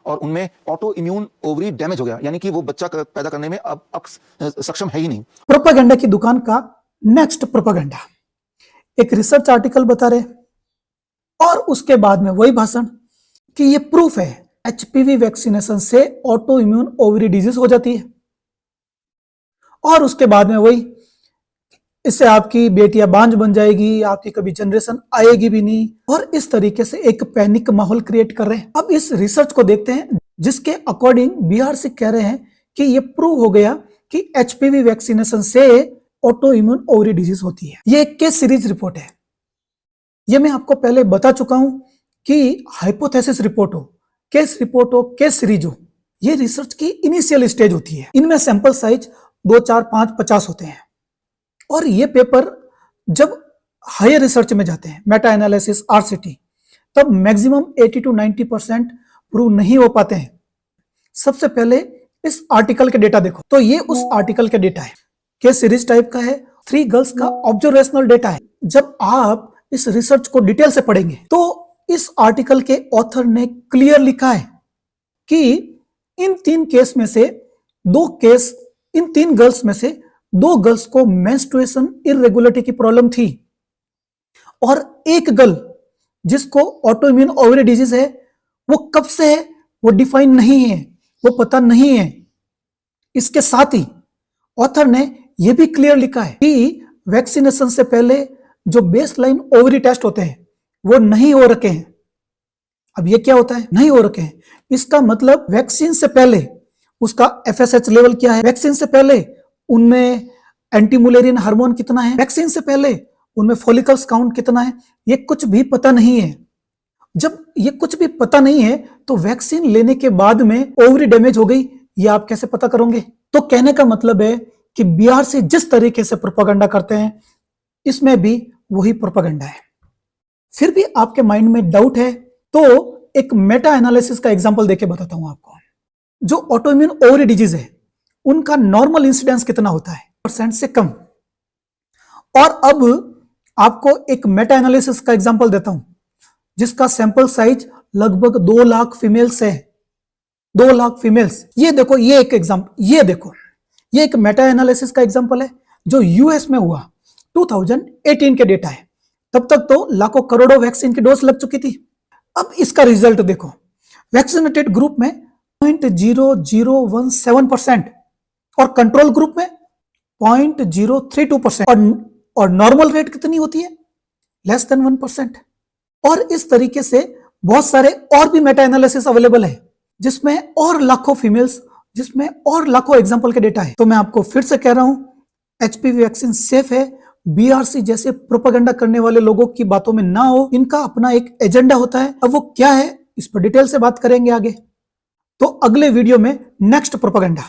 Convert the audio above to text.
और उनमें auto immune ovary damage हो गया, यानी कि वो बच्चा पैदा करने में अब सक्षम है ही नहीं। प्रोपेगेंडा की दुकान का नेक्स्ट प्रोपेगेंडा, एक रिसर्च आर्टिकल बता रहे और उसके बाद में वही भाषण कि ये प्रूफ है एचपीवी वैक्सीनेशन से ऑटो इम्यून ओवरी डिजीज हो जाती है, और उसके बाद में वही इससे आपकी बेटियां बांझ बन जाएगी, आपकी कभी जनरेशन आएगी भी नहीं, और इस तरीके से एक पैनिक माहौल क्रिएट कर रहे हैं। अब इस रिसर्च को देखते हैं जिसके अकॉर्डिंग बिहार से कह रहे हैं कि ये प्रूव हो गया कि एचपीवी वैक्सीनेशन से ऑटो इम्यून ओवरी डिजीज होती है। ये एक केस सीरीज रिपोर्ट है। ये मैं आपको पहले बता चुका हूं कि हाइपोथेसिस रिपोर्ट हो, केस रिपोर्ट हो, केस सीरीज हो, ये रिसर्च की इनिशियल स्टेज होती है। इनमें सैंपल साइज 2, 4, 5, 50 होते हैं, और ये पेपर जब हायर रिसर्च में जाते हैं, मेटा एनालिसिस, आरसीटी, तब मैक्सिमम 80 to 90% प्रूव नहीं हो पाते हैं। सबसे पहले इस आर्टिकल के डेटा देखो, तो ये उस आर्टिकल के डेटा है, केस सीरीज टाइप का है, 3 गर्ल्स का ऑब्जर्वेशनल डेटा है। जब आप इस रिसर्च को डिटेल से पढ़ेंगे तो इस आर्टिकल के ऑथर ने क्लियर लिखा है कि इन 3 केस में से 2 केस, इन 3 गर्ल्स में से 2 गर्ल्स को मेंस्ट्रुएशन इरेगुलरिटी की प्रॉब्लम थी, और एक गर्ल जिसको ऑटो इम्यून ओवरी डिजीज है, वो कब से है वो डिफाइन नहीं है, वो पता नहीं है। इसके साथ ही ऑथर ने यह भी क्लियर लिखा है कि वैक्सीनेशन से पहले जो बेसलाइन ओवरी टेस्ट होते हैं वो नहीं हो रखे हैं। अब ये क्या होता है, नहीं हो रखे हैं, इसका मतलब वैक्सीन से पहले उसका एफएसएच लेवल क्या है, वैक्सीन से पहले उनमें एंटीमुलेरियन हार्मोन कितना है, वैक्सीन से पहले उनमें फॉलिकल्स काउंट कितना है, ये कुछ भी पता नहीं है। जब ये कुछ भी पता नहीं है तो वैक्सीन लेने के बाद में ओवरी डैमेज हो गई, ये आप कैसे पता करोगे? तो कहने का मतलब है कि बिहार से जिस तरीके से प्रोपेगेंडा करते हैं, इसमें भी वही प्रोपेगेंडा है। फिर भी आपके माइंड में डाउट है तो एक मेटा एनालिसिस का एग्जांपल देके बताता हूं आपको। जो ऑटो इम्यून ओवरी डिजीज है उनका नॉर्मल इंसिडेंस कितना होता है, % से कम। और अब आपको एक मेटा एनालिसिस का एग्जांपल देता हूं जिसका सैंपल साइज लगभग 2 लाख फीमेल्स है, 2 लाख फीमेल्स। ये देखो, ये एक एग्जांपल, ये देखो, ये एक मेटा एनालिसिस का एग्जांपल है जो यूएस में हुआ, 2018 के डेटा है। तब तक तो लाखों करोड़ों वैक्सीन की डोज लग चुकी थी। अब इसका रिजल्ट देखो, वैक्सीनेटेड ग्रुप में 0.0017% और कंट्रोल ग्रुप में 0.032%, और नॉर्मल रेट कितनी होती है, लेस देन 1%। और इस तरीके से बहुत सारे और भी मेटा एनालिसिस अवेलेबल है जिसमें और लाखों फीमेल्स, जिसमें और लाखों एग्जांपल के डेटा है। तो मैं आपको फिर से कह रहा हूं, एचपीवी वैक्सीन सेफ है। बीआरसी जैसे प्रोपेगेंडा करने वाले लोगों की बातों में ना हो, इनका अपना एक एजेंडा होता है। अब वो क्या है, इस पर डिटेल से बात करेंगे आगे। तो अगले वीडियो में नेक्स्ट प्रोपेगेंडा।